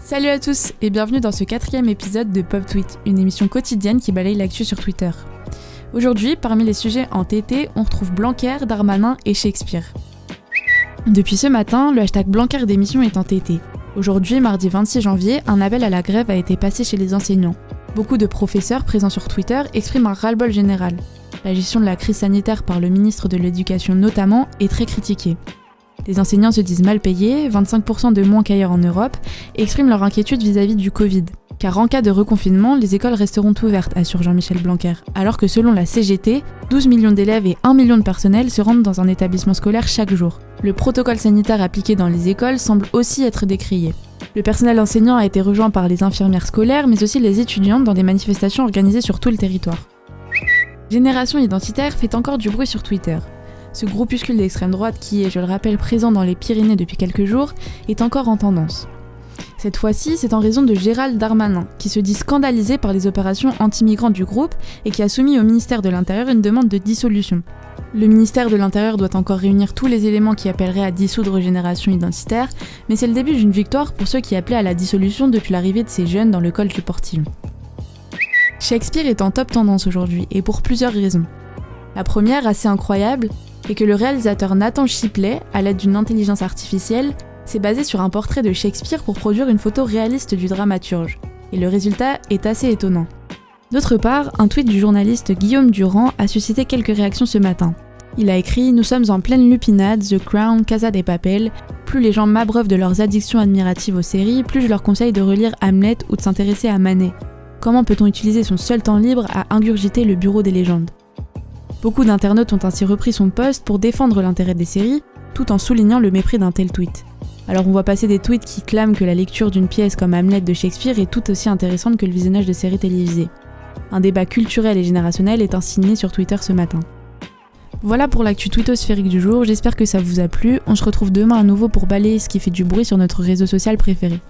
Salut à tous et bienvenue dans ce 4e épisode de Pop Tweet, une émission quotidienne qui balaye l'actu sur Twitter. Aujourd'hui, parmi les sujets en TT, on retrouve Blanquer, Darmanin et Shakespeare. Depuis ce matin, le hashtag Blanquer démission est en TT. Aujourd'hui, mardi 26 janvier, un appel à la grève a été passé chez les enseignants. Beaucoup de professeurs présents sur Twitter expriment un ras-le-bol général. La gestion de la crise sanitaire par le ministre de l'Éducation notamment est très critiquée. Les enseignants se disent mal payés, 25% de moins qu'ailleurs en Europe, et expriment leur inquiétude vis-à-vis du Covid. Car en cas de reconfinement, les écoles resteront ouvertes, assure Jean-Michel Blanquer. Alors que selon la CGT, 12 millions d'élèves et 1 million de personnels se rendent dans un établissement scolaire chaque jour. Le protocole sanitaire appliqué dans les écoles semble aussi être décrié. Le personnel enseignant a été rejoint par les infirmières scolaires, mais aussi les étudiantes dans des manifestations organisées sur tout le territoire. Génération Identitaire fait encore du bruit sur Twitter. Ce groupuscule d'extrême droite qui est, je le rappelle, présent dans les Pyrénées depuis quelques jours, est encore en tendance. Cette fois-ci, c'est en raison de Gérald Darmanin, qui se dit scandalisé par les opérations anti-migrants du groupe et qui a soumis au ministère de l'Intérieur une demande de dissolution. Le ministère de l'Intérieur doit encore réunir tous les éléments qui appelleraient à dissoudre Génération Identitaire, mais c'est le début d'une victoire pour ceux qui appelaient à la dissolution depuis l'arrivée de ces jeunes dans le col du Portillon. Shakespeare est en top tendance aujourd'hui, et pour plusieurs raisons. La première, assez incroyable, est que le réalisateur Nathan Shipley, à l'aide d'une intelligence artificielle, s'est basé sur un portrait de Shakespeare pour produire une photo réaliste du dramaturge. Et le résultat est assez étonnant. D'autre part, un tweet du journaliste Guillaume Durand a suscité quelques réactions ce matin. Il a écrit « Nous sommes en pleine lupinade, The Crown, Casa de Papel. Plus les gens m'abreuvent de leurs addictions admiratives aux séries, plus je leur conseille de relire Hamlet ou de s'intéresser à Manet. Comment peut-on utiliser son seul temps libre à ingurgiter le bureau des légendes ?» Beaucoup d'internautes ont ainsi repris son post pour défendre l'intérêt des séries, tout en soulignant le mépris d'un tel tweet. Alors on voit passer des tweets qui clament que la lecture d'une pièce comme Hamlet de Shakespeare est tout aussi intéressante que le visionnage de séries télévisées. Un débat culturel et générationnel est ainsi né sur Twitter ce matin. Voilà pour l'actu twittosphérique du jour, j'espère que ça vous a plu. On se retrouve demain à nouveau pour balayer ce qui fait du bruit sur notre réseau social préféré.